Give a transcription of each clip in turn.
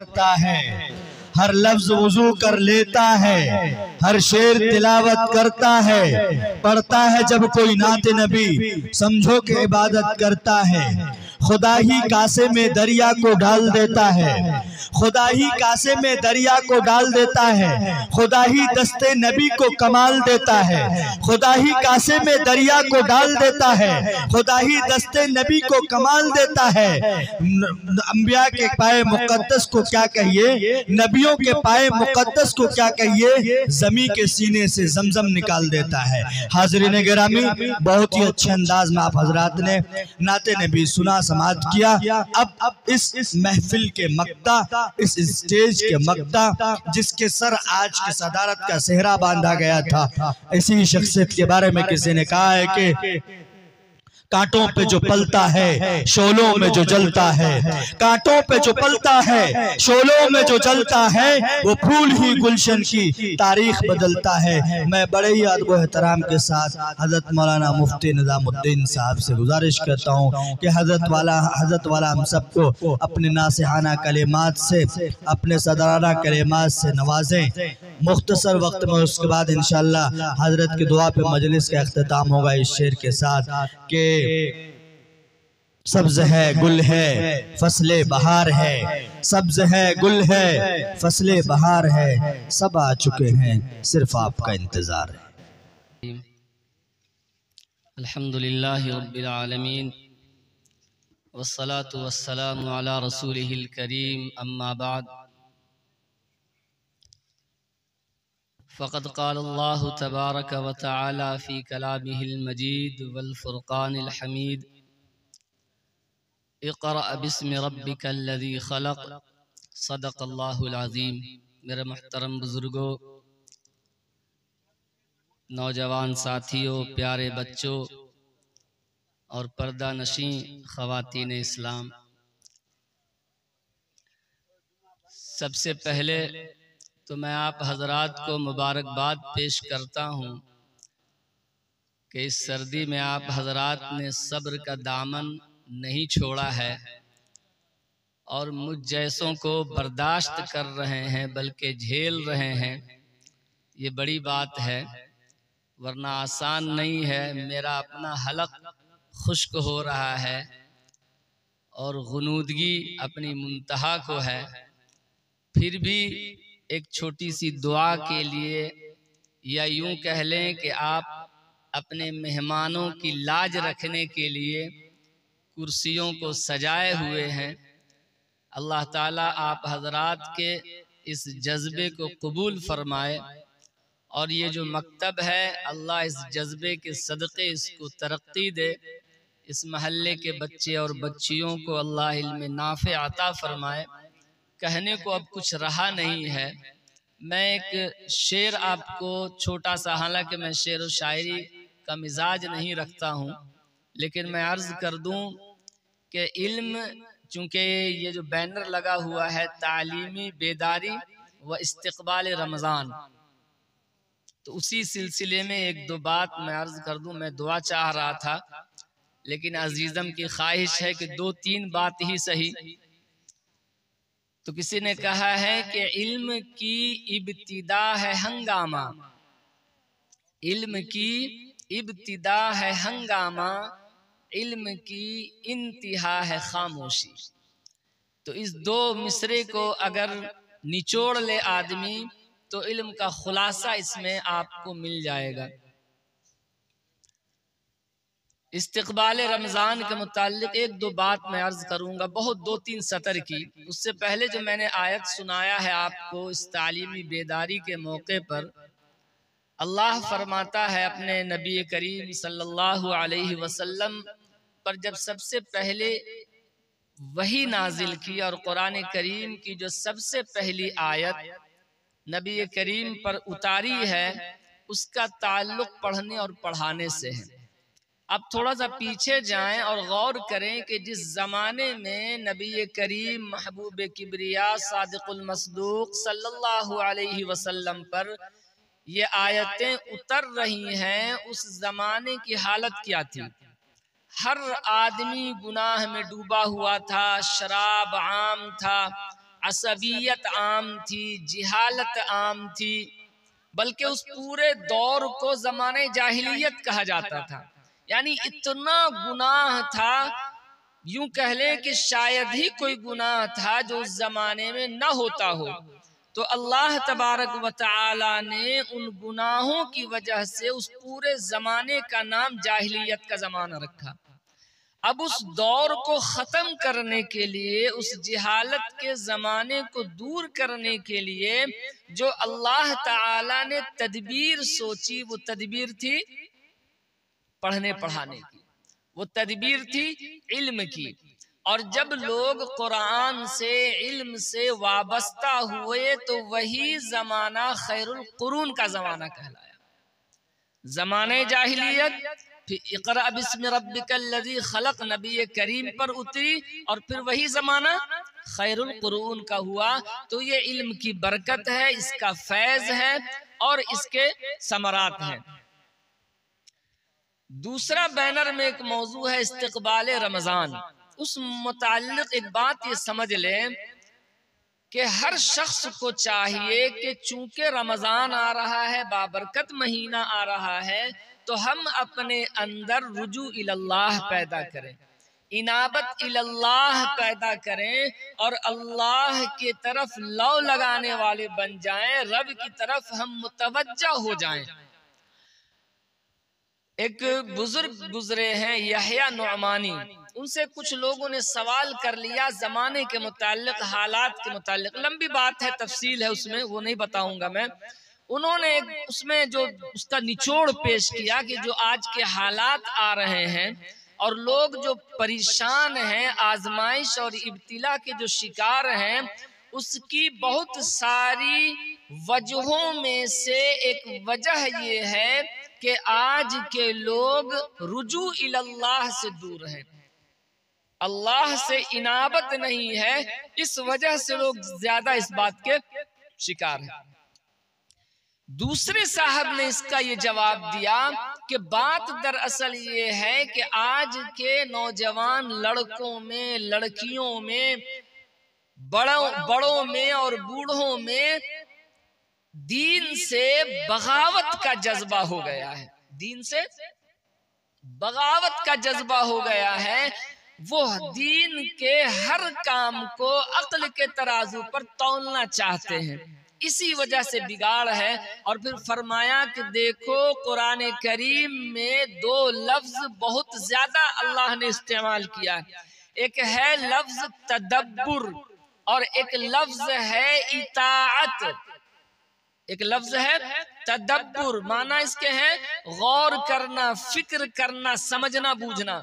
کرتا ہے، ہر لفظ وضو کر لیتا ہے، ہر شعر تلاوت کرتا ہے، پڑھتا ہے جب کوئی نعت نبی سمجھو کہ عبادت کرتا ہے۔ خدا ہی کاسے میں دریا کو ڈال دیتا ہے، خدا ہی کاسے میں دریا کو ڈال دیتا ہے، خدا ہی دستے نبی کو کمال دیتا ہے، خدا ہی کاسے میں دریا کو ڈال دیتا ہے، خدا ہی دستے نبی کو کمال دیتا ہے۔ انبیاء کے پائے مقدس کو کیا کہیے، نبیوں کے پائے مقدس کو کیا کہیے، زمین کے سینے سے زمزم نکال دیتا ہے۔ حاضرین گرامی، بہت ہی اچھے انداز میں آپ حضرات نے نعت نبی سنا، سماعت کیا۔ اب اس محفل کے مقطع، اس اسٹیج کے مقطع جس کے سر آج کی صدارت کا صحرا باندھا گیا تھا، اسی شخصیت کے بارے میں کسی نے کہا ہے کہ کانٹوں پہ جو پلتا ہے شولوں میں جو جلتا ہے، کانٹوں پہ جو پلتا ہے شولوں میں جو جلتا ہے، وہ پھول ہی گلشن کی تاریخ بدلتا ہے۔ میں بڑے ہی ادب و احترام کے ساتھ حضرت مولانا مفتی نظام الدین صاحب سے گزارش کرتا ہوں کہ حضرت والا ہم سب کو اپنے ناصحانہ کلمات سے، اپنے صدرانہ کلمات سے نوازیں۔ مختصر وقت میں اس کے بعد انشاءاللہ حضرت کی دعا پہ مجلس کا اختتام ہوگا اس شعر کے ساتھ کہ سبز ہے گل ہے فصل بہار ہے، سبز ہے گل ہے فصل بہار ہے، سب آ چکے ہیں صرف آپ کا انتظار ہے۔ الحمدللہ رب العالمین والصلاة والسلام علی رسولہ الکریم، اما بعد فقد قال اللہ تبارک و تعالی فی کلامہ المجید والفرقان الحمید، اقرأ باسم ربک الذی خلق، صدق اللہ العظیم۔ میرے محترم بزرگوں، نوجوان ساتھیوں، پیارے بچوں اور پردہ نشین خواتین اسلام، سب سے پہلے تو میں آپ حضرات کو مبارکباد پیش کرتا ہوں کہ اس سردی میں آپ حضرات نے صبر کا دامن نہیں چھوڑا ہے اور مجھ جیسوں کو برداشت کر رہے ہیں بلکہ جھیل رہے ہیں، یہ بڑی بات ہے، ورنہ آسان نہیں ہے۔ میرا اپنا حلق خشک ہو رہا ہے اور غنودگی اپنی منتہا کو ہے، پھر بھی ایک چھوٹی سی دعا کے لیے، یا یوں کہہ لیں کہ آپ اپنے مہمانوں کی لاج رکھنے کے لیے کرسیوں کو سجائے ہوئے ہیں۔ اللہ تعالیٰ آپ حضرات کے اس جذبے کو قبول فرمائے، اور یہ جو مکتب ہے اللہ اس جذبے کے صدقے اس کو ترقی دے، اس محلے کے بچے اور بچیوں کو اللہ علم نافع عطا فرمائے۔ کہنے کو اب کچھ رہا نہیں ہے، میں ایک شعر آپ کو چھوٹا سا، حالانکہ میں شعر و شاعری کا مزاج نہیں رکھتا ہوں، لیکن میں عرض کر دوں کہ علم، چونکہ یہ جو بینر لگا ہوا ہے تعلیمی بیداری و استقبال رمضان، تو اسی سلسلے میں ایک دو بات میں عرض کر دوں۔ میں دعا چاہ رہا تھا لیکن عزیزم کی خواہش ہے کہ دو تین بات ہی صحیح۔ تو کسی نے کہا ہے کہ علم کی ابتدا ہے ہنگامہ، علم کی ابتدا ہے ہنگامہ، علم کی انتہا ہے خاموشی۔ تو اس دو مصرے کو اگر نچوڑ لے آدمی تو علم کا خلاصہ اس میں آپ کو مل جائے گا۔ استقبال رمضان کے متعلق ایک دو بات میں عرض کروں گا، بہت دو تین سطر کی۔ اس سے پہلے جو میں نے آیت سنایا ہے آپ کو اس تعلیمی بیداری کے موقع پر، اللہ فرماتا ہے اپنے نبی کریم صلی اللہ علیہ وسلم پر جب سب سے پہلے وحی نازل کی، اور قرآن کریم کی جو سب سے پہلی آیت نبی کریم پر اتاری ہے، اس کا تعلق پڑھنے اور پڑھانے سے ہے۔ اب تھوڑا سا پیچھے جائیں اور غور کریں کہ جس زمانے میں نبی کریم محبوب کبریا صادق المصدوق صلی اللہ علیہ وسلم پر یہ آیتیں اتر رہی ہیں، اس زمانے کی حالت کیا تھی؟ ہر آدمی گناہ میں ڈوبا ہوا تھا، شراب عام تھا، عصبیت عام تھی، جہالت عام تھی، بلکہ اس پورے دور کو زمانے جاہلیت کہا جاتا تھا. یعنی اتنا گناہ تھا، یوں کہہ لیں کہ شاید ہی کوئی گناہ تھا جو اس زمانے میں نہ ہوتا ہو. تو اللہ تبارک و تعالی نے ان گناہوں کی وجہ سے اس پورے زمانے کا نام جاہلیت کا زمانہ رکھا. اب اس دور کو ختم کرنے کے لیے، اس جہالت کے زمانے کو دور کرنے کے لیے جو اللہ تعالی نے تدبیر سوچی، وہ تدبیر تھی پڑھنے پڑھانے کی، وہ تدبیر تھی علم کی. اور جب لوگ قرآن سے، علم سے وابستہ ہوئے تو وہی زمانہ خیر القرون کا زمانہ کہلایا. زمانہ جاہلیت، پھر اقرأ بسم ربک الذی خلق نبی کریم پر اتری، اور پھر وہی زمانہ خیر القرون کا ہوا. تو یہ علم کی برکت ہے، اس کا فیض ہے اور اس کے ثمرات ہیں. دوسرا بینر میں ایک موضوع ہے استقبال رمضان. اس متعلق ایک بات یہ سمجھ لیں کہ ہر شخص کو چاہیے کہ چونکہ رمضان آ رہا ہے، بابرکت مہینہ آ رہا ہے، تو ہم اپنے اندر رجوع اللہ پیدا کریں، انابت اللہ پیدا کریں، اور اللہ کی طرف لو لگانے والے بن جائیں، رب کی طرف ہم متوجہ ہو جائیں. ایک بزرگ گزرے ہیں یحییٰ نعمانی، ان سے کچھ لوگوں نے سوال کر لیا زمانے کے متعلق، حالات کے متعلق. لمبی بات ہے، تفصیل ہے اس میں، وہ نہیں بتاؤں گا میں. انہوں نے اس میں جو اس کا نچوڑ پیش کیا کہ جو آج کے حالات آ رہے ہیں اور لوگ جو پریشان ہیں، آزمائش اور ابتلا کے جو شکار ہیں، اس کی بہت ساری وجہوں میں سے ایک وجہ یہ ہے کہ آج کے لوگ رجوع اللہ سے دور ہیں، اللہ سے انابت نہیں ہے. اس وجہ سے لوگ زیادہ اس بات کے شکار ہیں. دوسرے صاحب نے اس کا یہ جواب دیا کہ بات دراصل یہ ہے کہ آج کے نوجوان لڑکوں میں، لڑکیوں میں، بڑوں میں اور بوڑھوں میں دین سے بغاوت کا جذبہ ہو گیا ہے. دین سے بغاوت کا جذبہ ہو گیا ہے. وہ دین کے ہر کام کو عقل کے ترازو پر تولنا چاہتے ہیں، اسی وجہ سے بگاڑ ہے. اور پھر فرمایا کہ دیکھو قرآن کریم میں دو لفظ بہت زیادہ اللہ نے استعمال کیا. ایک ہے لفظ تدبر اور ایک لفظ ہے اطاعت. ایک لفظ ہے تدبر، معنی اس کے ہیں غور کرنا، فکر کرنا، سمجھنا، بوجھنا.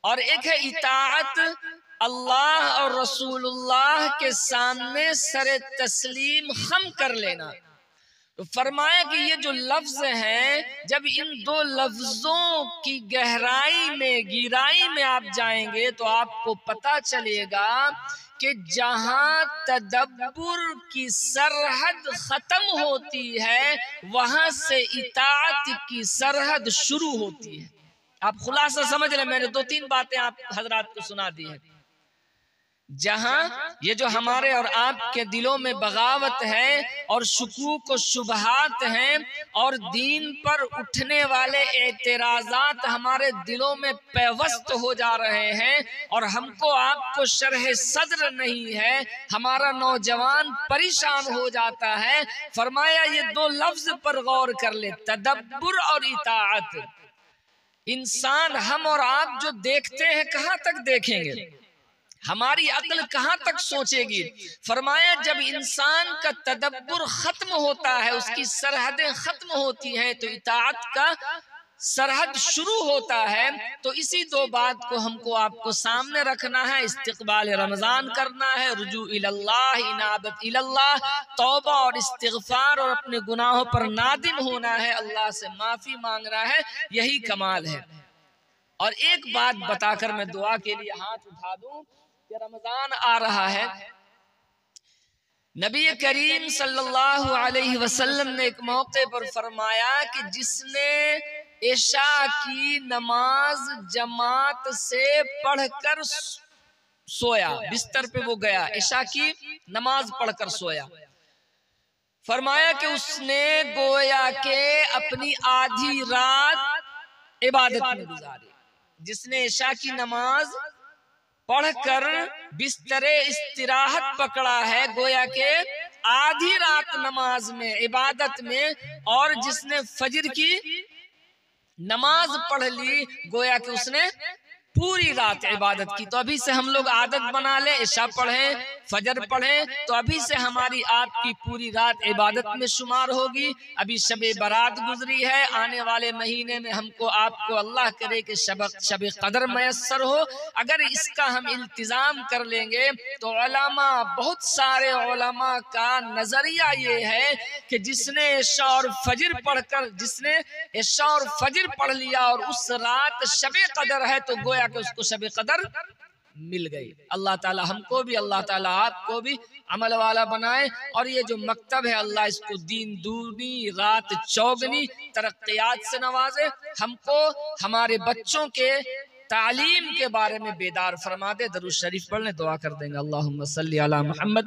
اور ایک ہے اطاعت، اللہ اور رسول اللہ کے سامنے سر تسلیم خم کر لینا. تو فرمایا کہ یہ جو لفظ ہیں، جب ان دو لفظوں کی گہرائی میں آپ جائیں گے تو آپ کو پتا چلے گا کہ جہاں تدبر کی سرحد ختم ہوتی ہے، وہاں سے اطاعت کی سرحد شروع ہوتی ہے. آپ خلاصہ سمجھ لیں، میں نے 2-3 باتیں آپ حضرات کو سنا دی ہیں. جہاں یہ جو ہمارے اور آپ کے دلوں میں بغاوت ہے اور شکوک و شبہات ہیں اور دین پر اٹھنے والے اعتراضات ہمارے دلوں میں پیوست ہو جا رہے ہیں اور ہم کو آپ کو شرح صدر نہیں ہے، ہمارا نوجوان پریشان ہو جاتا ہے. فرمایا یہ دو لفظ پر غور کر لے، تدبر اور اطاعت. انسان، ہم اور آپ جو دیکھتے ہیں کہاں تک دیکھیں گے، ہماری عقل کہاں تک سوچے گی. فرمایا جب انسان کا تدبر ختم ہوتا ہے، اس کی سرحدیں ختم ہوتی ہیں تو اطاعت کا سرحد شروع ہوتا ہے. تو اسی دو بات کو ہم کو آپ کو سامنے رکھنا ہے. استقبال رمضان کرنا ہے، رجوع اللہ، انابت اللہ، توبہ اور استغفار اور اپنے گناہوں پر نادم ہونا ہے، اللہ سے معافی مانگنا ہے. یہی کمال ہے. اور ایک بات بتا کر میں دعا کے لیے ہاتھ اٹھا دوں کہ رمضان آ رہا ہے. نبی کریم صلی اللہ علیہ وسلم نے ایک موقع پر فرمایا کہ جس نے عشاء کی نماز جماعت سے پڑھ کر سویا، بستر پہ وہ گیا، عشاء کی نماز پڑھ کر سویا۔ فرمایا کہ اس نے گویا کہ اپنی آدھی رات عبادت میں گزاری۔ جس نے عشاء کی نماز پڑھ کر بستر استراحت پکڑا ہے، گویا کہ آدھی رات نماز میں، عبادت میں، اور جس نے فجر کی نماز پڑھ لی، گویا کہ اس نے پوری رات عبادت کی۔ تو ابھی سے ہم لوگ عادت بنا لیں، عشاء پڑھیں، فجر پڑھیں، تو ابھی سے ہماری آپ کی پوری رات عبادت میں شمار ہوگی۔ ابھی شب برات گزری ہے، آنے والے مہینے میں ہم کو آپ کو اللہ کرے کہ شب قدر میسر ہو۔ اگر اس کا ہم التزام کر لیں گے تو علماء، بہت سارے علماء کا نظریہ یہ ہے کہ جس نے عشاء اور فجر پڑھ کر، جس نے عشاء اور فجر پڑھ لیا اور اس رات شب قدر ہے، تو گویا کہ اس کو شب قدر مل گئی۔ اللہ تعالی ہم کو بھی، اللہ تعالی آپ کو بھی عمل والا بنائے، اور یہ جو مکتب ہے اللہ اس کو دین دونی رات چوگنی ترقیات سے نوازے، ہم کو ہمارے بچوں کے تعلیم کے بارے میں بیدار فرما دے۔ درود شریف پڑھ لیں، دعا کر دیں گے۔ اللہم صلی علی محمد۔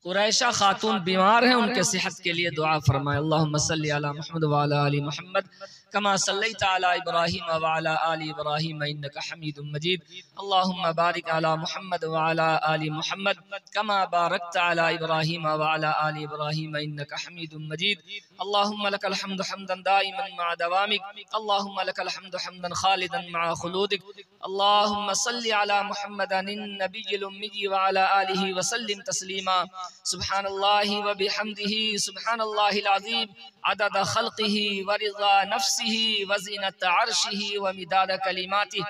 قریشہ خاتون بیمار ہیں، ان کے صحت کے لیے دعا فرمائے۔ اللہم صلی علی محمد وعلی آل محمد کما صلیت علی ابراہیم وعلی آل ابراہیم انک حمید مجید۔ اللہم بارک علی محمد وعلی آل محمد کما بارکت علی ابراہیم وعلی آل ابراہیم انک حمید مجید۔ اللہم لک الحمد حمدا دائما مع دوامک، اللہم لک الحمد حمدا خالدا مع خلودک۔ اللہم صلی علی محمد النبی الامی وعلی آلہ وسلم تسلیما۔ سبحان اللہ وبحمدہ، سبحان اللہ العظیم، عدد خلقہ ورضا نفسہ وزنۃ عرشہ ومداد کلماتہ۔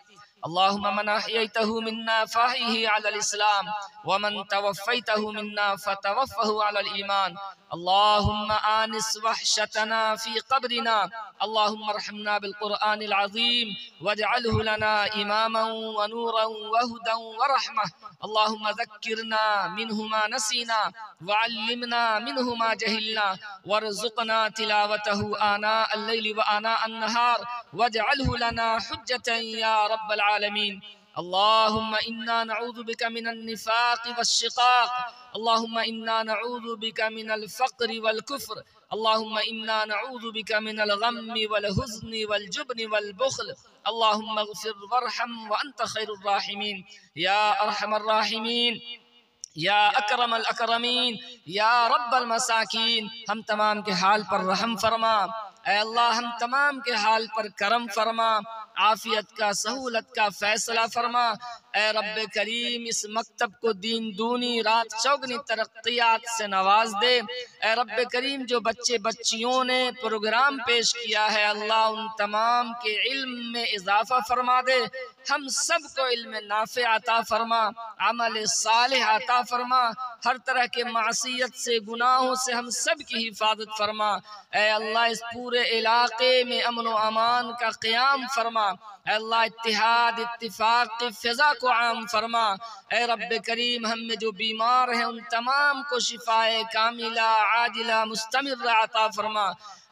اللہم من احییتہ منا فاحیہ علی الاسلام، ومن توفیتہ منا فتوفہ علی الایمان۔ اللہم آنس وحشتنا فی قبرنا، اللہم ارحمنا بالقرآن العظیم واجعلہ لنا اماما ونورا وہدا ورحمہ۔ اللہم ذکرنا منہ ما نسینا وعلمنا منہ ما جہلنا وارزقنا تلاوتہ آناء اللیل وآناء النہار واجعلہ لنا حجتا یا رب العالمین۔ اللہم انا نعوذ بک من النفاق والشقاق، اللہم انا نعوذ بک من الفقر والکفر، اللہم انا نعوذ بک من الغم والحزن والجبن والبخل۔ اللہم اغفر وارحم وانت خیر الراحمین، یا ارحم الراحمین، یا اکرم الاکرمین، یا رب المساکین۔ ہم تمام کے حال پر رحم فرما، اے اللہ ہم تمام کے حال پر کرم فرما، عافیت کا، سہولت کا فیصلہ فرما۔ اے رب کریم اس مکتب کو دین دونی رات چوگنی ترقیات سے نواز دے۔ اے رب کریم جو بچے بچیوں نے پروگرام پیش کیا ہے، اللہ ان تمام کے علم میں اضافہ فرما دے۔ ہم سب کو علم نافع عطا فرما، عمل صالح عطا فرما، ہر طرح کے معصیت سے، گناہوں سے ہم سب کی حفاظت فرما۔ اے اللہ اس پورے علاقے میں امن و امان کا قیام فرما۔ اے اللہ اتحاد اتفاق کی فضا کو عام فرما۔ اے رب کریم ہم میں جو بیمار ہیں ان تمام کو شفائے کاملہ عاجلہ مستمر عطا فرما۔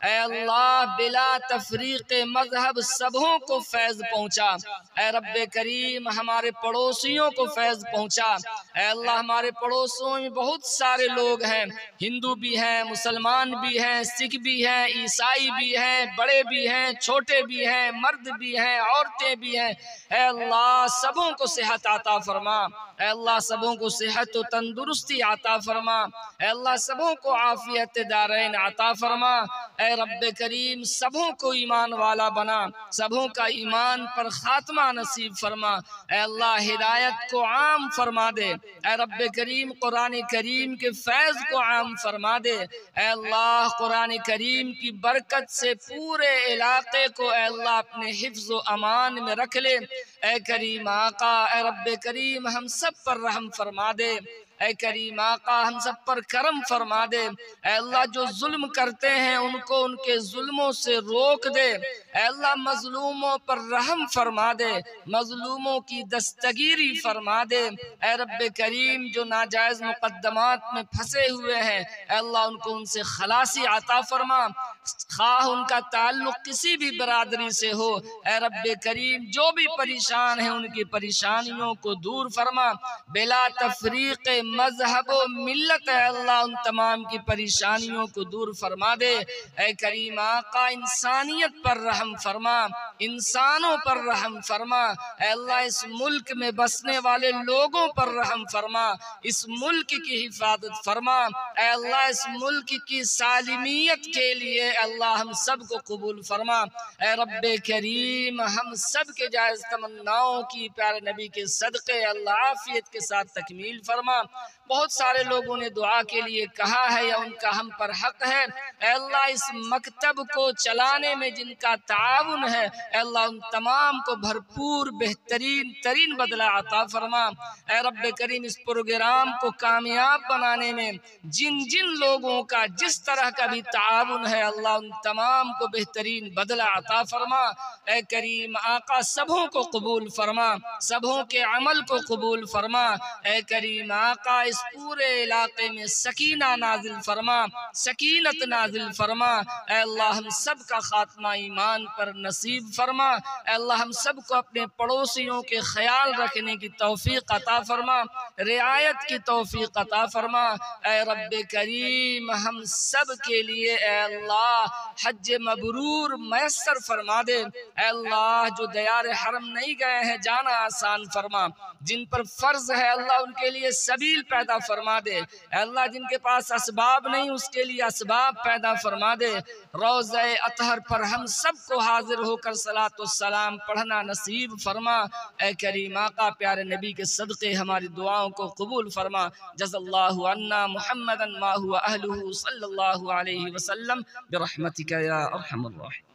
اے اللہ بلا تفریق مذہب سبوں کو فیض پہنچا۔ اے رب کریم ہمارے پڑوسیوں کو فیض پہنچا۔ اے اللہ ہمارے پڑوسوں میں بہت سارے لوگ ہیں، ہندو بھی ہیں، مسلمان بھی ہیں، سکھ بھی ہیں، عیسائی بھی ہیں، بڑے بھی ہیں، چھوٹے بھی ہیں، مرد بھی ہیں، عورتیں بھی ہیں۔ اے اللہ سبوں کو صحت عطا فرما۔ اے اللہ سبوں کو صحت و تندرستی عطا فرما۔ اے اللہ سبوں کو عافیت دارین عطا فرما۔ اے رب کریم سبوں کو ایمان والا بنا، سبوں کا ایمان پر خاتمہ نصیب فرما۔ اے اللہ ہدایت کو عام فرما دے۔ اے رب کریم قرآن کریم کے فیض کو عام فرما دے۔ اے اللہ قرآن کریم کی برکت سے پورے علاقے کو اے اللہ اپنے حفظ و امان میں رکھ لے۔ اے کریم آقا، اے رب کریم ہم سب پر رحم فرما دے۔ اے کریم آقا ہم سب پر کرم فرما دے۔ اے اللہ جو ظلم کرتے ہیں ان کو ان کے ظلموں سے روک دے۔ اے اللہ مظلوموں پر رحم فرما دے، مظلوموں کی دستگیری فرما دے۔ اے رب کریم جو ناجائز مقدمات میں پھنسے ہوئے ہیں اے اللہ ان کو ان سے خلاصی عطا فرما۔ خواہ ان کا تعلق کسی بھی برادری سے ہو، اے رب کریم جو بھی پریشان ہیں ان کی پریشانیوں کو دور فرما، بلا تفریق مذہب و ملت اے اللہ ان تمام کی پریشانیوں کو دور فرما دے۔ اے کریم آقا انسانیت پر رحم فرما، انسانوں پر رحم فرما، اے اللہ اس ملک میں بسنے والے لوگوں پر رحم فرما، اس ملک کی حفاظت فرما، اے اللہ اس ملک کی سالمیت کے لیے اے اللہ ہم سب کو قبول فرما، اے رب کریم ہم سب کے جائز تمناؤں کی پیارے نبی کے صدقے اللہ عافیت کے ساتھ تکمیل فرما۔ بہت سارے لوگوں نے دعا کے لیے کہا ہے یا ان کا ہم پر حق ہے، اے اللہ اس مکتب کو چلانے میں جن کا تعاون ہے اے اللہ ان تمام کو بھرپور بہترین ترین بدلہ عطا فرما، اے رب کریم اس پروگرام کو کامیاب بنانے میں جن جن لوگوں کا جس طرح کا بھی تعاون ہے اللہ ان تمام کو بہترین بدلہ عطا فرما، اے کریم آقا سبوں کو قبول فرما، سبوں کے عمل کو قبول فرما، اے کریم آقا اس پورے علاقے میں سکینہ نازل فرما، سکینت نازل فرما، اے اللہ ہم سب کا خاتمہ ایمان پر نصیب فرما، اے اللہ ہم سب کو اپنے پڑوسیوں کے خیال رکھنے کی توفیق عطا فرما، رعایت کی توفیق عطا فرما، اے رب کریم ہم سب کے لیے اے اللہ حج مبرور میسر فرما دے، اے اللہ جو دیار حرم نہیں گئے ہیں جانا آسان فرما، جن پر فرض ہے اللہ ان کے لیے سبیل پیدا فرما دے، اے اللہ جن کے پاس اسباب نہیں اس کے لیے اسباب پیدا فرما دے، روضہ اطہر پر ہم سب کو حاضر ہو کر صلاۃ والسلام پڑھنا نصیب فرما، اے کریم آقا پیارے نبی کے صدقے ہماری دعاؤں کو قبول فرما، جزا اللہ عنا محمدا ما هو اہلہ صلی اللہ علیہ وسلم برحمتک یا ارحم الراحمین۔